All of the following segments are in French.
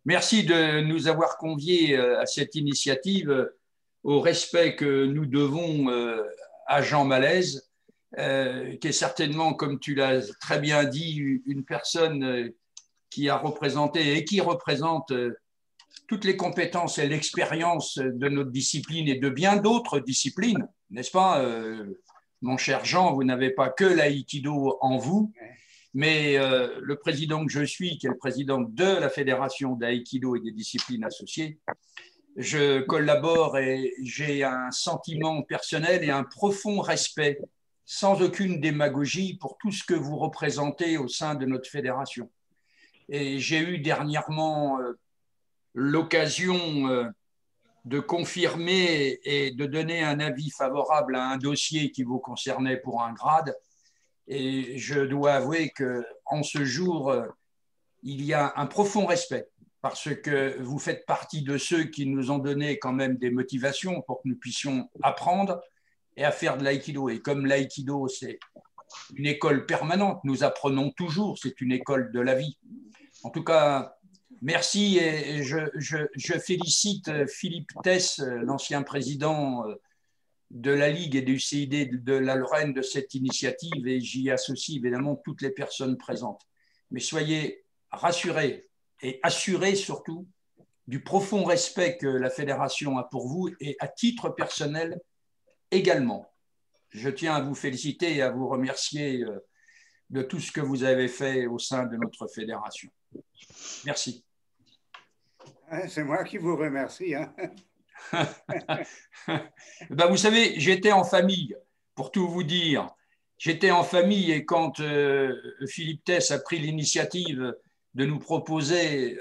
Merci de nous avoir conviés à cette initiative, au respect que nous devons à Jean Malaise, qui est certainement, comme tu l'as très bien dit, une personne qui a représenté et qui représente toutes les compétences et l'expérience de notre discipline et de bien d'autres disciplines, n'est-ce pas, mon cher Jean, vous n'avez pas que l'aïkido en vous, mais le président que je suis, qui est le président de la Fédération d'aïkido et des disciplines associées, je collabore et j'ai un sentiment personnel et un profond respect, sans aucune démagogie, pour tout ce que vous représentez au sein de notre fédération. Et j'ai eu dernièrement l'occasion de confirmer et de donner un avis favorable à un dossier qui vous concernait pour un grade. Et je dois avouer qu'en ce jour, il y a un profond respect parce que vous faites partie de ceux qui nous ont donné quand même des motivations pour que nous puissions apprendre et à faire de l'aïkido. Et comme l'aïkido, c'est une école permanente, nous apprenons toujours, c'est une école de la vie. En tout cas, merci et je félicite Philippe Tess, l'ancien président de la Ligue et du CID de la Lorraine de cette initiative et j'y associe évidemment toutes les personnes présentes. Mais soyez rassurés et assurés surtout du profond respect que la Fédération a pour vous et à titre personnel également. Je tiens à vous féliciter et à vous remercier de tout ce que vous avez fait au sein de notre fédération. Merci. C'est moi qui vous remercie. Hein? Ben, vous savez, j'étais en famille, pour tout vous dire. J'étais en famille et quand Philippe Tess a pris l'initiative de nous proposer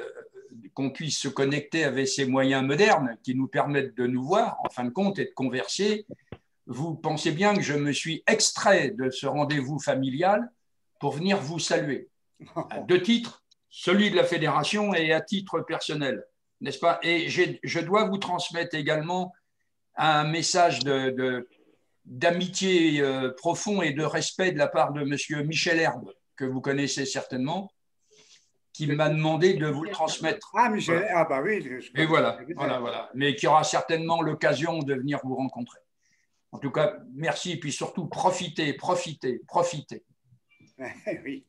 qu'on puisse se connecter avec ces moyens modernes qui nous permettent de nous voir, en fin de compte, et de converser, vous pensez bien que je me suis extrait de ce rendez-vous familial pour venir vous saluer. À deux titres, celui de la fédération et à titre personnel, n'est-ce pas? Et je dois vous transmettre également un message d'amitié profond et de respect de la part de monsieur Michel Herbe, que vous connaissez certainement, qui m'a demandé de vous le transmettre. Ah, Michel, voilà. Ah bah oui. Et voilà. Mais qui aura certainement l'occasion de venir vous rencontrer. En tout cas, merci, et puis surtout, profitez. Oui.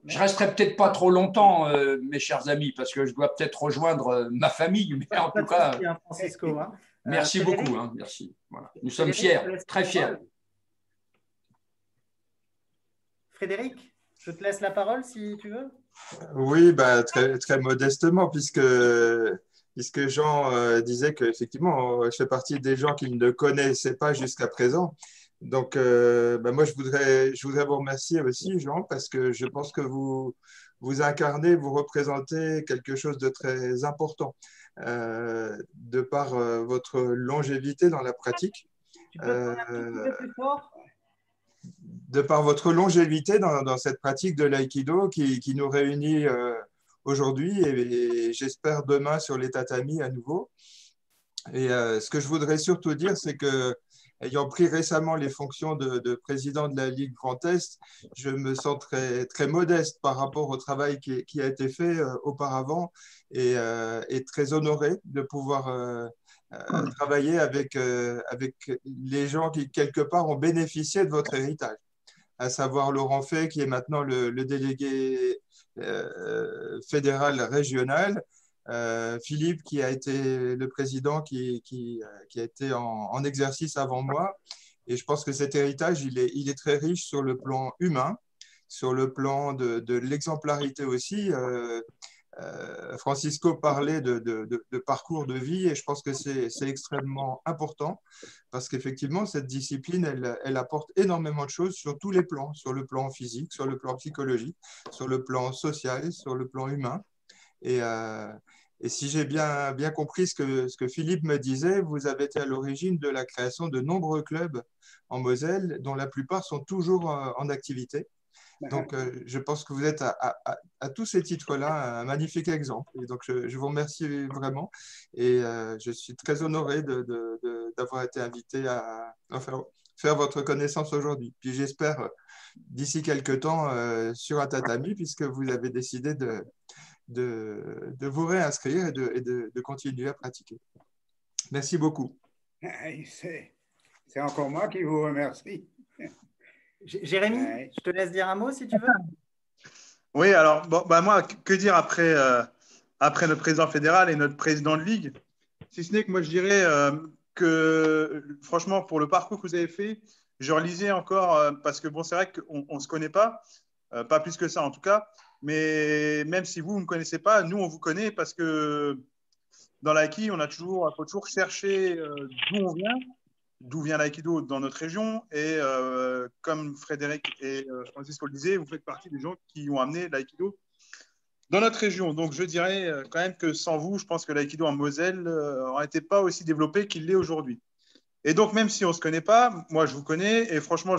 Je resterai peut-être pas trop longtemps, mes chers amis, parce que je dois peut-être rejoindre ma famille, mais en tout cas, Francisco, hein. Merci beaucoup. Hein, merci. Voilà. Nous sommes fiers, très fiers. Frédéric, je te laisse la parole si tu veux. Oui, bah, très modestement, puisque Jean disait qu'effectivement, je fais partie des gens qu'il ne connaissaient pas jusqu'à présent. Donc, bah, moi, je voudrais vous remercier aussi, Jean, parce que je pense que vous incarnez, vous représentez quelque chose de très important de par votre longévité dans la pratique. Tu peux parler un petit peu plus fort ? De par votre longévité dans cette pratique de l'aïkido qui nous réunit aujourd'hui et j'espère demain sur les tatamis à nouveau. Et ce que je voudrais surtout dire, c'est que ayant pris récemment les fonctions de président de la Ligue Grand Est, je me sens très modeste par rapport au travail qui a été fait auparavant et très honoré de pouvoir travailler avec les gens qui, quelque part, ont bénéficié de votre héritage, à savoir Laurent Fay, qui est maintenant le délégué fédéral régional, Philippe, qui a été le président qui a été en exercice avant moi. Et je pense que cet héritage, il est très riche sur le plan humain, sur le plan de l'exemplarité aussi. Francisco parlait de parcours de vie et je pense que c'est extrêmement important parce qu'effectivement, cette discipline, elle apporte énormément de choses sur tous les plans, sur le plan physique, sur le plan psychologique, sur le plan social, sur le plan humain. Et si j'ai bien compris ce que Philippe me disait, vous avez été à l'origine de la création de nombreux clubs en Moselle, dont la plupart sont toujours en activité. Donc, je pense que vous êtes à tous ces titres-là un magnifique exemple. Et donc, je vous remercie vraiment. Et je suis très honoré d'avoir été invité à faire votre connaissance aujourd'hui. Puis j'espère, d'ici quelques temps, sur un tatami, puisque vous avez décidé de vous réinscrire et de continuer à pratiquer. Merci beaucoup. C'est encore moi qui vous remercie. Jérémy, je te laisse dire un mot si tu veux. Oui, alors, bon, bah moi, que dire après, après notre président fédéral et notre président de ligue? Si ce n'est que moi, je dirais que, franchement, pour le parcours que vous avez fait, je relisais encore, parce que, bon, c'est vrai qu'on ne se connaît pas plus que ça en tout cas, mais même si vous ne me connaissez pas, nous, on vous connaît parce que dans l'aïki, faut toujours chercher d'où vient l'aïkido dans notre région. Et comme Frédéric et Francisco le disaient, vous faites partie des gens qui ont amené l'aïkido dans notre région. Donc, je dirais quand même que sans vous, je pense que l'aïkido en Moselle n'aurait été pas aussi développé qu'il l'est aujourd'hui. Et donc, même si on ne se connaît pas, moi, je vous connais. Et franchement,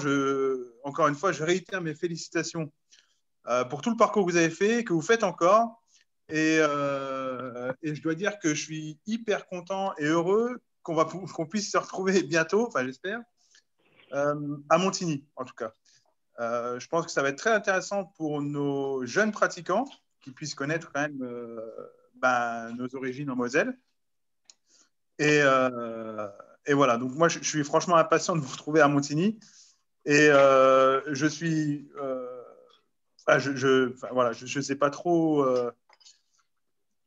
encore une fois, je réitère mes félicitations pour tout le parcours que vous avez fait, que vous faites encore. Et je dois dire que je suis hyper content et heureux qu'on puisse se retrouver bientôt, enfin j'espère, à Montigny en tout cas. Je pense que ça va être très intéressant pour nos jeunes pratiquants qui puissent connaître quand même nos origines en Moselle. Et voilà, donc moi je suis franchement impatient de vous retrouver à Montigny. Et je suis... je sais pas trop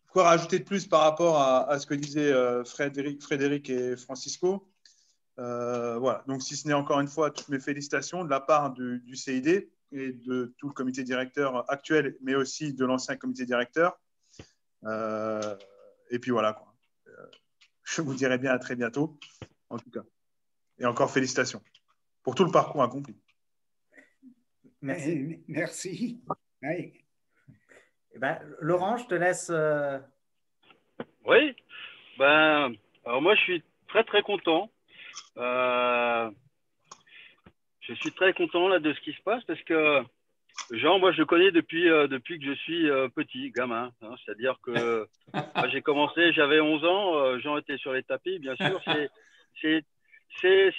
quoi rajouter de plus par rapport à ce que disaient Frédéric et Francisco. Voilà. Donc, si ce n'est encore une fois toutes mes félicitations de la part du CID et de tout le comité directeur actuel, mais aussi de l'ancien comité directeur. Et puis voilà, quoi. Je vous dirai bien à très bientôt, en tout cas. Et encore félicitations pour tout le parcours accompli. Merci. Merci. Oui. Eh ben, Laurent, je te laisse. Oui, alors moi je suis très très content. Je suis très content là de ce qui se passe parce que Jean, moi je le connais depuis que je suis petit, gamin. Hein, c'est-à-dire que j'ai commencé, j'avais 11 ans, Jean était sur les tapis, bien sûr. C'est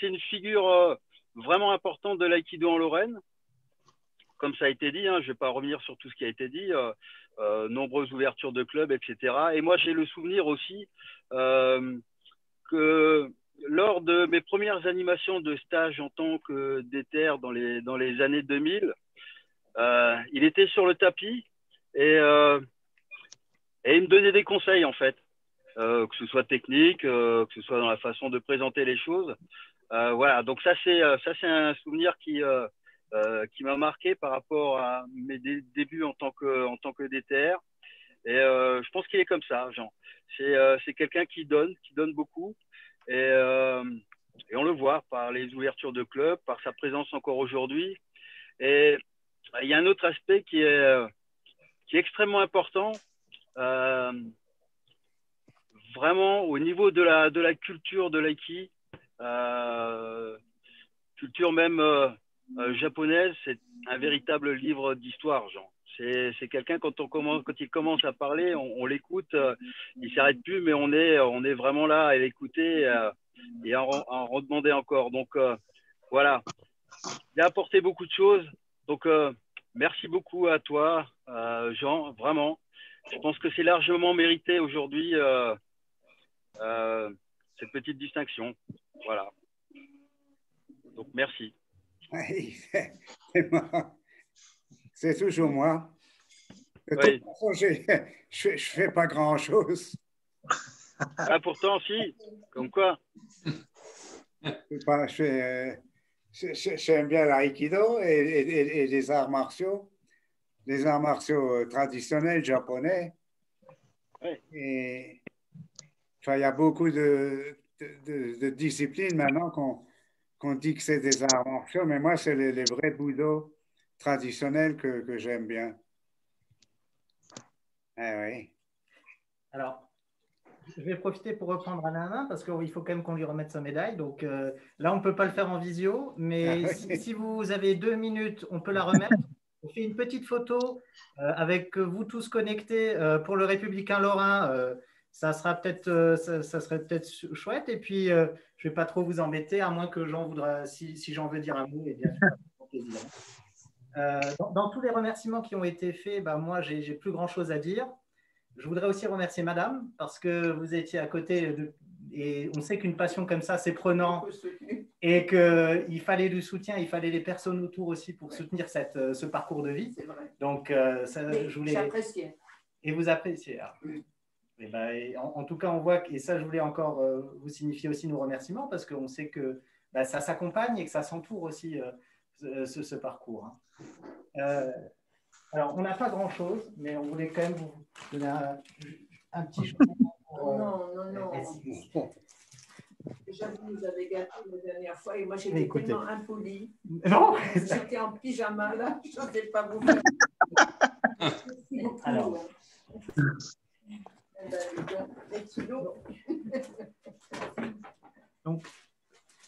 une figure vraiment importante de l'aïkido en Lorraine. Comme ça a été dit, hein, je ne vais pas revenir sur tout ce qui a été dit, nombreuses ouvertures de clubs, etc. Et moi, j'ai le souvenir aussi que lors de mes premières animations de stage en tant que déter dans les années 2000, il était sur le tapis et il me donnait des conseils, en fait, que ce soit technique, que ce soit dans la façon de présenter les choses. Voilà, donc ça, c'est un souvenir qui m'a marqué par rapport à mes débuts en tant que DTR. Et je pense qu'il est comme ça, Jean. C'est quelqu'un qui donne beaucoup. Et on le voit par les ouvertures de clubs, par sa présence encore aujourd'hui. Et il y a un autre aspect qui est extrêmement important, vraiment au niveau de la culture de l'aïki, culture même japonaise, c'est un véritable livre d'histoire, Jean. C'est quelqu'un, quand il commence à parler, on l'écoute, il s'arrête plus, mais on est vraiment là à l'écouter et à en redemander encore. Donc voilà, il a apporté beaucoup de choses. Donc merci beaucoup à toi, Jean, vraiment. Je pense que c'est largement mérité aujourd'hui cette petite distinction. Voilà. Donc merci. Oui, c'est toujours moi. De Oui. toute façon, je fais pas grand-chose. Ah, pourtant, si. Comme quoi. J'aime bien l'aïkido et les arts martiaux. Les arts martiaux traditionnels japonais. Oui. Et il y a beaucoup de disciplines maintenant qu'on dit que c'est des arts martiaux, mais moi, c'est les vrais budo traditionnels que j'aime bien. Ah oui. Alors, je vais profiter pour reprendre à la main parce qu'il faut quand même qu'on lui remette sa médaille. Donc là, on ne peut pas le faire en visio, mais si vous avez 2 minutes, on peut la remettre. On fait une petite photo avec vous tous connectés pour le Républicain Lorrain. Ça serait peut-être chouette. Et puis, je ne vais pas trop vous embêter, à moins que Jean voudra, si Jean veut dire un mot, et bien sûr, évidemment. Dans tous les remerciements qui ont été faits, moi, j'ai plus grand-chose à dire. je voudrais aussi remercier Madame parce que vous étiez à côté et on sait qu'une passion comme ça, c'est prenant et qu'il fallait du soutien, il fallait les personnes autour aussi pour soutenir ce parcours de vie. Donc, ça, je voulais… J'appréciais. Et vous appréciez. Et ben, en tout cas, on voit, et ça, je voulais encore vous signifier aussi nos remerciements parce qu'on sait que ça s'accompagne et que ça s'entoure aussi ce parcours. Alors, on n'a pas grand-chose, mais on voulait quand même vous donner un petit changement. Non. Déjà, vous nous avez gâtés la dernière fois et moi, j'étais tellement impolie. Non. J'étais en pyjama, là, je n'osais pas vous faire. Merci beaucoup. Alors. Donc,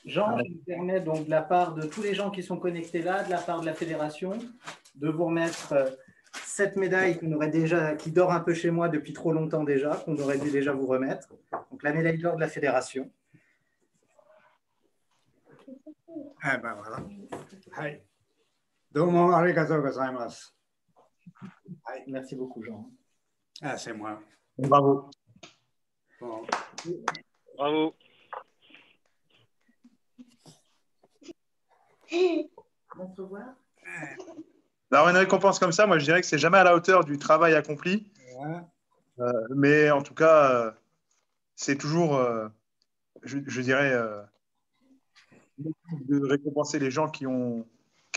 Jean, je me permets donc de la part de tous les gens qui sont connectés là, de la part de la fédération, de vous remettre cette médaille qui dort un peu chez moi depuis trop longtemps déjà, qu'on aurait dû déjà vous remettre. Donc la médaille d'or de la fédération. Ah ben voilà. Hai. Domo arigatou gozaimasu. Merci beaucoup, Jean. Ah, c'est moi. Bravo. Bon. Bravo. Entrevoir. Alors, une récompense comme ça, moi, je dirais que c'est jamais à la hauteur du travail accompli. Ouais. Mais en tout cas, c'est toujours, je dirais, de récompenser les gens qui ont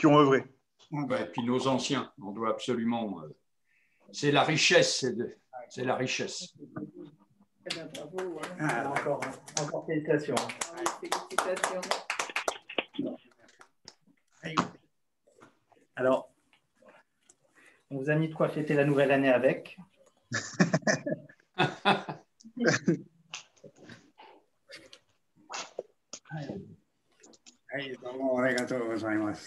œuvré. Et puis nos anciens, on doit absolument… c'est la richesse, c'est la richesse. Eh bien, bravo. Encore félicitations. Félicitations. Alors, on vous a mis de quoi fêter la nouvelle année avec.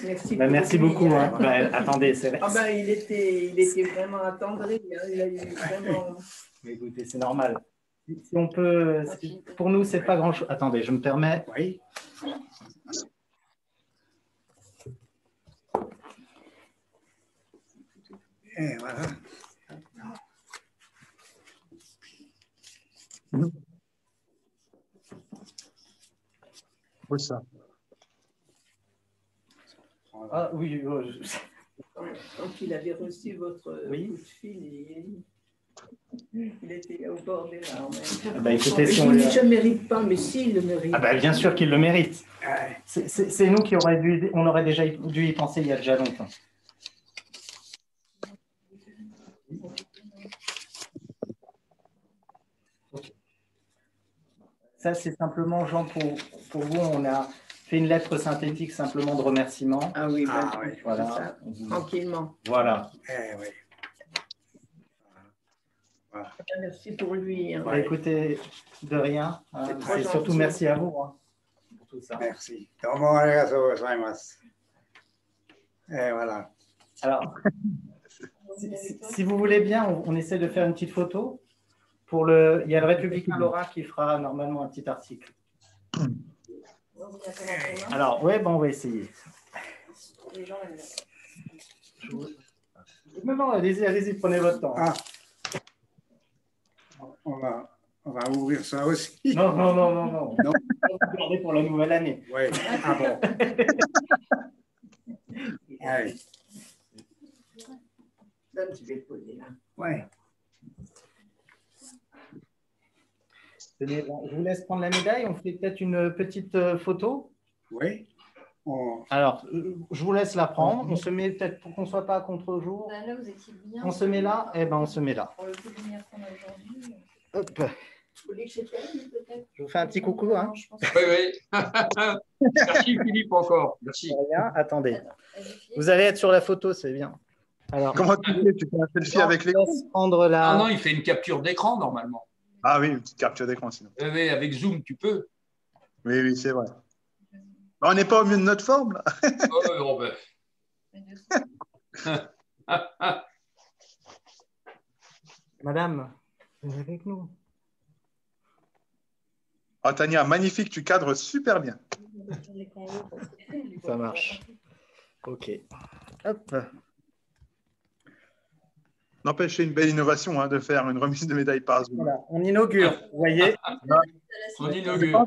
Merci, merci beaucoup. Attendez, il était vraiment attendri. Il a eu vraiment… Écoutez, c'est normal. Si on peut, pour nous, c'est pas grand-chose. Attendez, je me permets. Oui. Et voilà. Oui, ça. Ah oui, Quand il avait reçu votre coup de fil, il était au bord des larmes. Écoutez, Je ne mérite pas, mais s'il le mérite. Bien sûr qu'il le mérite. C'est nous qui on aurait déjà dû y penser il y a déjà longtemps. Ça, c'est simplement, Jean, pour vous, on a fait une lettre synthétique simplement de remerciement. Ah oui, voilà. Ça, tranquillement. Voilà. Oui. Voilà. Merci pour lui. Écoutez, de rien. Et surtout, merci à vous pour tout ça. Merci. Domo arigatou gozaimasu. Et voilà. Alors, si vous voulez bien, on essaie de faire une petite photo. Il y a le Républicain Laura qui fera normalement un petit article. Alors, on va essayer. Non, allez-y, prenez votre temps. Ah. On va ouvrir ça aussi. Non. On va garder pour la nouvelle année. Oui. Ah bon. Allez. Je vais le poser là. Oui. Je vous laisse prendre la médaille. On fait peut-être une petite photo. Oui. Alors, je vous laisse la prendre. On se met peut-être pour qu'on ne soit pas à contre-jour. Là, vous étiez bien. On se met là. On se met là. Pour le coup de lumière qu'on a aujourd'hui. Hop. Vous voulez que j'éteigne peut-être? Je vous fais un petit coucou. Oui. Merci Philippe encore. Merci. Rien. Attendez. Vous allez être sur la photo, c'est bien. Alors, comment tu fais? Tu fais un selfie avec l'écran? Prendre la… Ah non, il fait une capture d'écran normalement. Ah oui, une petite capture d'écran sinon. Oui, avec Zoom, tu peux. Oui, c'est vrai. On n'est pas au mieux de notre forme, là. Madame, vous êtes avec nous. Oh, Tania, magnifique, tu cadres super bien. Ça marche. Ok. Hop. N'empêche, c'est une belle innovation hein, de faire une remise de médaille par Zoom. Voilà, on inaugure, vous voyez. On inaugure.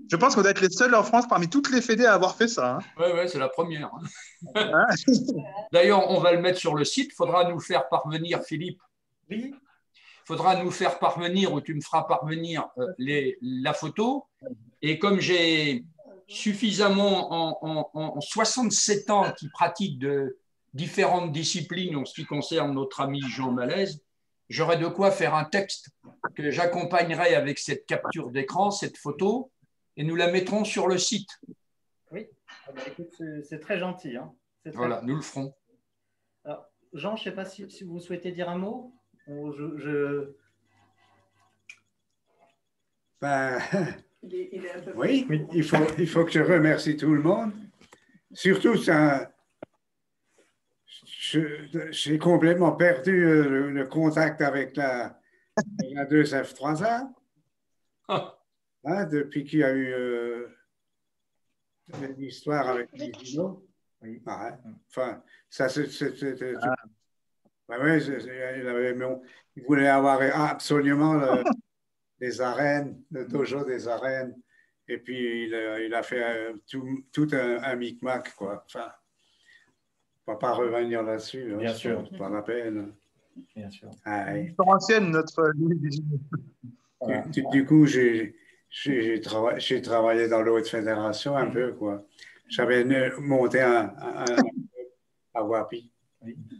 Je pense qu'on doit être les seuls en France parmi toutes les fédés à avoir fait ça. Hein. Oui, c'est la première. D'ailleurs, on va le mettre sur le site. Il faudra nous faire parvenir, Philippe. Oui. Il faudra nous faire parvenir, ou tu me feras parvenir la photo. Et comme j'ai suffisamment en 67 ans qui pratique de différentes disciplines en ce qui concerne notre ami Jean Malaise, j'aurai de quoi faire un texte que j'accompagnerai avec cette capture d'écran, cette photo, et nous la mettrons sur le site. Oui, c'est très gentil. Hein. Voilà, nous le ferons. Alors, Jean, je ne sais pas si vous souhaitez dire un mot. Ben, oui, il faut que je remercie tout le monde. Surtout, j'ai complètement perdu le contact avec la 2F3A hein, depuis qu'il y a eu l'histoire avec les jumeaux. Oui. Ah, hein. Enfin, ça, il voulait avoir absolument des arènes, le dojo des arènes. Et puis, il a fait tout un micmac, quoi. Enfin, on ne va pas revenir là-dessus. Hein, bien sûr. C'est pas la peine. Bien sûr. Ouais. C'est ancienne, notre... Voilà. Du coup, j'ai travaillé dans l'autre fédération un peu, quoi. J'avais monté à Wapi.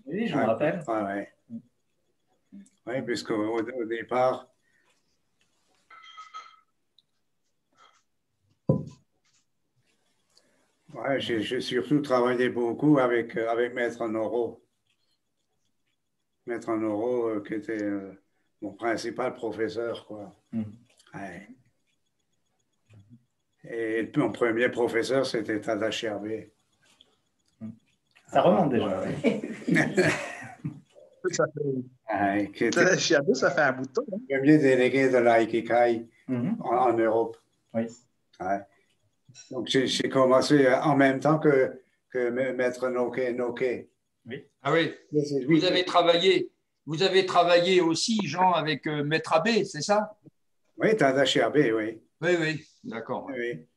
Oui, je me rappelle. Oui, puisqu'au départ, j'ai surtout travaillé beaucoup avec Maître Noro. Maître Noro, qui était mon principal professeur, quoi. Ouais. Et mon premier professeur, c'était Tadashi Abe. Ça remonte déjà. Tadashi Abe, ça fait un bout de temps. Le premier délégué de l'Aikikai en Europe. Oui. Ouais. Donc, j'ai commencé en même temps que Maître Noke. Oui. Ah oui. Vous avez travaillé aussi, Jean, avec Maître Abbé, c'est ça? Oui, Tadashi Abe, oui. Oui, d'accord. Oui.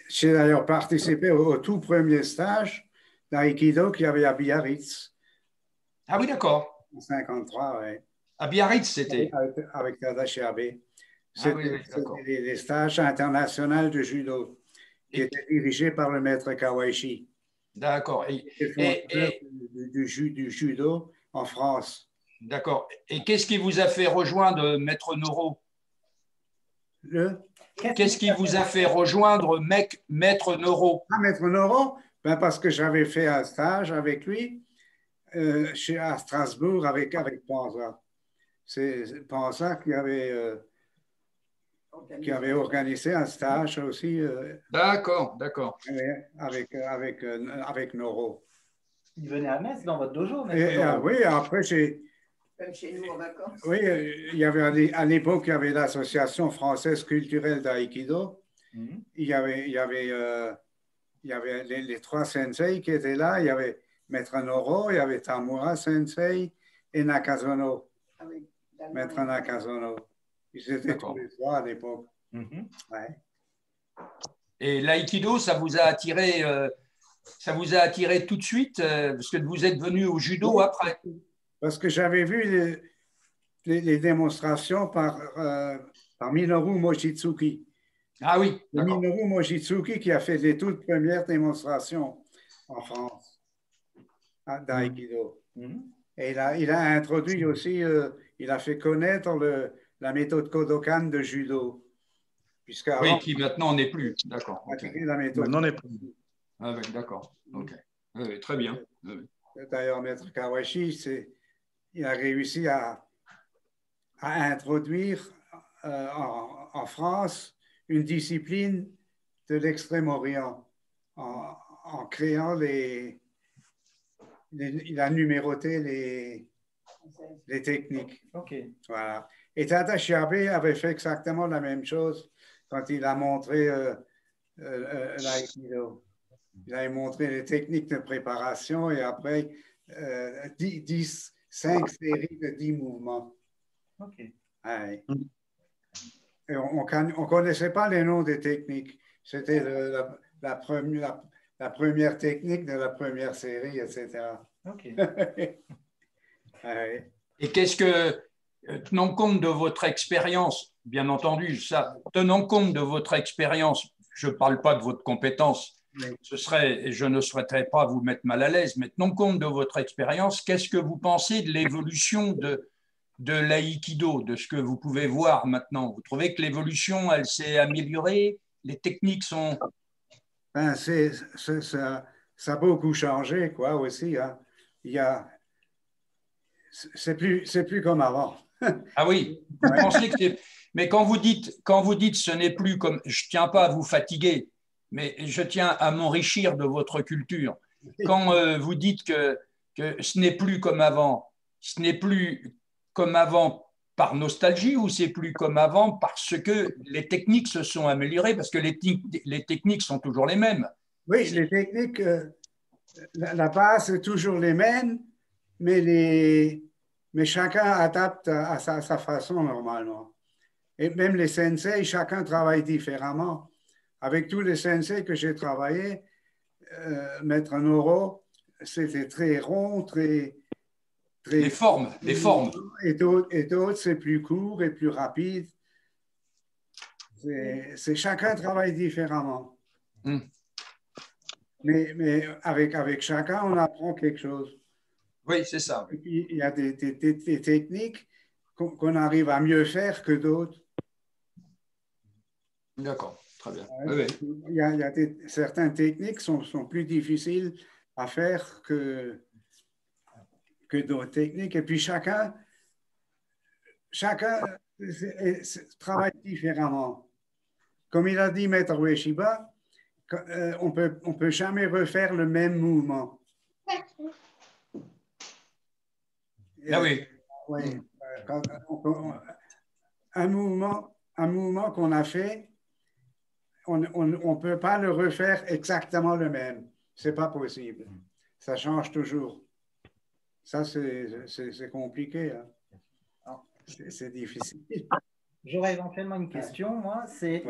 J'ai d'ailleurs participé au tout premier stage d'Aïkido qu'il y avait à Biarritz. Ah oui, d'accord. En 1953, oui. À Biarritz, c'était? Avec Tadashi Abe. C'était les stages internationaux de judo qui étaient dirigés par le maître Kawaishi. D'accord. Du judo en France. D'accord. Et qu'est-ce qui vous a fait rejoindre Maître Noro? Qu'est-ce qui vous a fait rejoindre Maître Noro? Maître Noro, ben parce que j'avais fait un stage avec lui à Strasbourg avec Panza. C'est Panza qui avait organisé un stage aussi. D'accord. Avec Noro. Il venait à Metz dans votre dojo, oui, après j'ai... Comme chez nous en vacances. Oui, il y avait à l'époque, il y avait l'Association française culturelle d'Aïkido. Il y avait les trois sensei qui étaient là. Il y avait Maître Noro, il y avait Tamura Sensei et Nakazono. Maître Nakazono. Ils étaient tous les trois à l'époque. Ouais. Et l'aïkido, ça vous a attiré tout de suite parce que vous êtes venu au judo après? Parce que j'avais vu les démonstrations par Minoru Mochizuki. Ah oui, d'accord. Minoru Mochizuki qui a fait les toutes premières démonstrations en France d'Aïkido. Et il a introduit aussi, il a fait connaître la méthode Kodokan de judo. Oui, qui maintenant n'est plus. D'accord. La méthode maintenant n'est plus. Ah oui, d'accord. Ok. Oui, très bien. Oui. D'ailleurs, Maître Kawashi, il a réussi à introduire en France une discipline de l'Extrême-Orient en créant il a numéroté les techniques. Voilà. Et Tadashi Abe avait fait exactement la même chose quand il a montré l'aïkido. Il a montré les techniques de préparation et après 10 5 séries de 10 mouvements. Ok. Ouais. Et on ne connaissait pas les noms des techniques. C'était la première technique de la première série, etc. Ok. Ouais. Et qu'est-ce que, tenant compte de votre expérience, bien entendu, ça, tenant compte de votre expérience, je ne parle pas de votre compétence, ce serait, et je ne souhaiterais pas vous mettre mal à l'aise, mais tenant compte de votre expérience, qu'est-ce que vous pensez de l'évolution de l'aïkido, de ce que vous pouvez voir maintenant? Vous trouvez que l'évolution, elle s'est améliorée? Les techniques sont… Ben, ça a beaucoup changé, quoi, aussi. Hein. C'est plus comme avant. Ah oui, vous pensez que c'est… Mais quand vous dites ce n'est plus comme… Je ne tiens pas à vous fatiguer, mais je tiens à m'enrichir de votre culture. Quand vous dites que ce n'est plus comme avant, ce n'est plus comme avant par nostalgie ou c'est plus comme avant parce que les techniques se sont améliorées, parce que les techniques sont toujours les mêmes. Oui, les techniques, la base est toujours les mêmes, mais chacun adapte à sa façon normalement. Et même les sensei, chacun travaille différemment. Avec tous les sensei que j'ai travaillé, Maître Noro, c'était très rond, très les formes. Et d'autres, c'est plus court et plus rapide. Chacun travaille différemment. Mais avec chacun, on apprend quelque chose. Oui, c'est ça. Et puis, il y a des techniques qu'on arrive à mieux faire que d'autres. D'accord, très bien. Ouais, Oui. il y a certaines techniques qui sont plus difficiles à faire que d'autres techniques. Et puis, chacun travaille différemment. Comme il a dit Maître Ueshiba, on peut jamais refaire le même mouvement. Ah oui. Oui. Un mouvement qu'on a fait, on ne peut pas le refaire exactement le même. Ce n'est pas possible. Ça change toujours. Ça, c'est compliqué. Hein. C'est difficile. J'aurais éventuellement une question, moi. C'est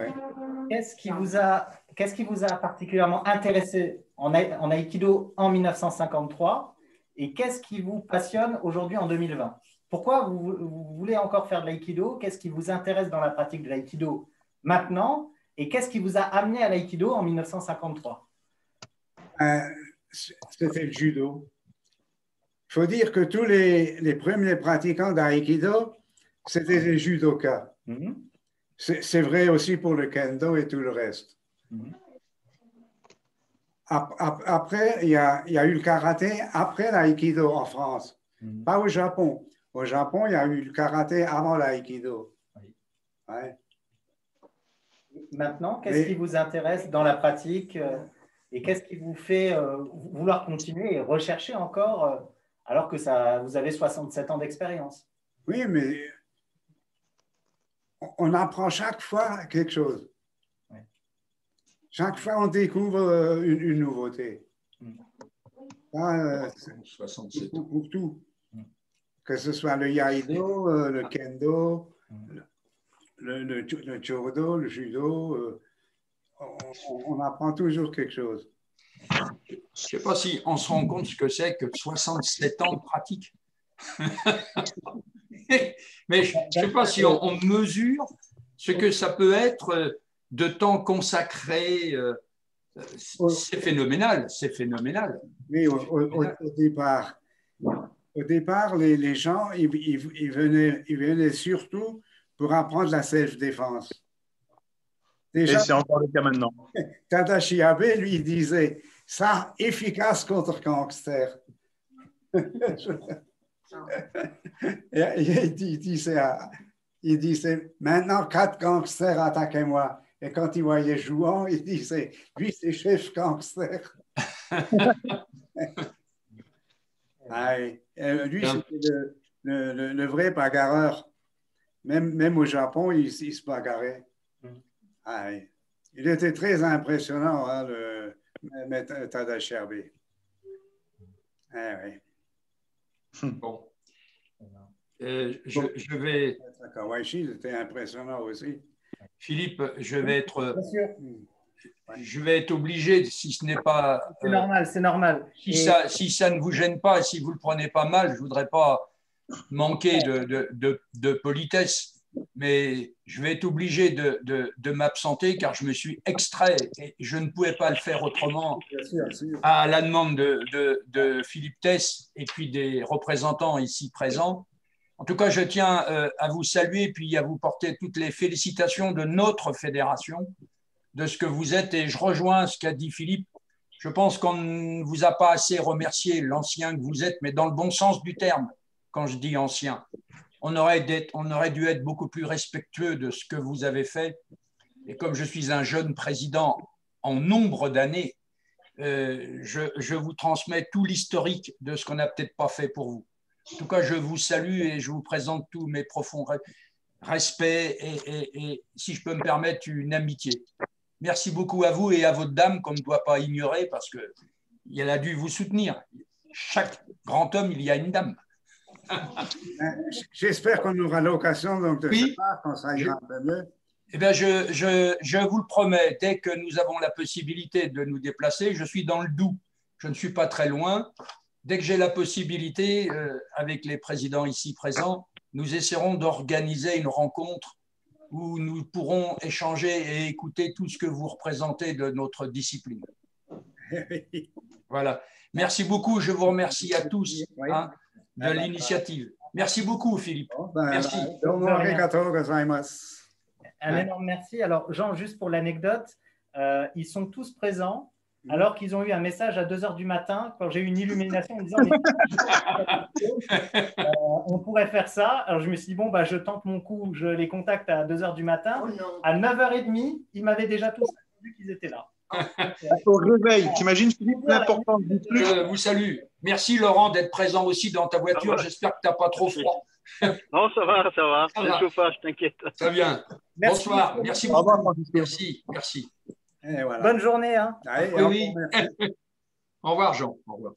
qu'est-ce qui vous a particulièrement intéressé en Aïkido en 1953 et qu'est-ce qui vous passionne aujourd'hui en 2020? Pourquoi vous voulez encore faire de l'aïkido? Qu'est-ce qui vous intéresse dans la pratique de l'aïkido maintenant? Et qu'est-ce qui vous a amené à l'aïkido en 1953? C'était le judo. Il faut dire que tous les premiers pratiquants d'aïkido, c'était des judokas. C'est vrai aussi pour le kendo et tout le reste. Après, il y a eu le karaté après l'aïkido en France, pas au Japon. Au Japon, il y a eu le karaté avant l'aïkido. Ouais. Maintenant, qu'est-ce qui vous intéresse dans la pratique et qu'est-ce qui vous fait vouloir continuer et rechercher encore alors que vous avez 67 ans d'expérience? Oui, mais on apprend chaque fois quelque chose. Chaque fois, on découvre une nouveauté. Pour tout. Que ce soit le Iaido, le Kendo, le Chodo, le Judo, on apprend toujours quelque chose. Je ne sais pas si on se rend compte ce que c'est que 67 ans de pratique. Mais je ne sais pas si on mesure ce que ça peut être de temps consacré. C'est phénoménal, c'est phénoménal. Oui, au départ, les gens, ils venaient surtout pour apprendre la self-défense. Déjà, et c'est encore le cas maintenant. Tadashi Abe, lui, disait, ça, efficace contre gangster. Il disait, maintenant, 4 gangsters attaquez-moi. Et quand il voyait Jouan, il disait, lui, c'est chef gangster. Lui, c'était le vrai bagarreur. Même au Japon, il se bagarrait. Il était très impressionnant, hein, le Tadashi Abe. Bon. Je vais. Kawashi, c'était impressionnant aussi. Philippe, je vais être obligé, si ce n'est pas. C'est normal, c'est normal. Si ça ne vous gêne pas, si vous ne le prenez pas mal, je ne voudrais pas manquer de politesse. Mais je vais être obligé de m'absenter car je me suis extrait et je ne pouvais pas le faire autrement à la demande de Philippe Tess et puis des représentants ici présents. En tout cas, je tiens à vous saluer puis à vous porter toutes les félicitations de notre fédération, de ce que vous êtes. Et je rejoins ce qu'a dit Philippe. Je pense qu'on ne vous a pas assez remercié, l'ancien que vous êtes, mais dans le bon sens du terme, quand je dis ancien. On aurait dû être beaucoup plus respectueux de ce que vous avez fait. Et comme je suis un jeune président en nombre d'années, je vous transmets tout l'historique de ce qu'on n'a peut-être pas fait pour vous. En tout cas, je vous salue et je vous présente tous mes profonds respects et, si je peux me permettre, une amitié. Merci beaucoup à vous et à votre dame qu'on ne doit pas ignorer parce qu'elle a dû vous soutenir. Chaque grand homme, il y a une dame. J'espère qu'on aura l'occasion de se voir quand ça ira un peu mieux. Eh bien, je vous le promets, dès que nous avons la possibilité de nous déplacer, je suis dans le Doubs, je ne suis pas très loin. Dès que j'ai la possibilité, avec les présidents ici présents, nous essaierons d'organiser une rencontre où nous pourrons échanger et écouter tout ce que vous représentez de notre discipline. Voilà. Merci beaucoup, je vous remercie à tous. De l'initiative. Merci beaucoup, Philippe. Merci. Un énorme merci. Alors, Jean, juste pour l'anecdote, ils sont tous présents alors qu'ils ont eu un message à 2 h du matin quand j'ai eu une illumination en disant on pourrait faire ça. Alors, je me suis dit, bon, bah, je tente mon coup, je les contacte à 2 h du matin. À 9 h 30, ils m'avaient déjà tous vu qu'ils étaient là. Au réveil, t'imagines, Philippe, l'importance du truc. Je vous salue. Merci, Laurent, d'être présent aussi dans ta voiture. J'espère que tu n'as pas trop froid. Non, ça va. C'est le chauffage, t'inquiète. Très bien. Merci. Bonsoir. Merci beaucoup. Merci. Voilà. Bonne journée. Hein. Allez, oui. Au revoir, Jean. Au revoir.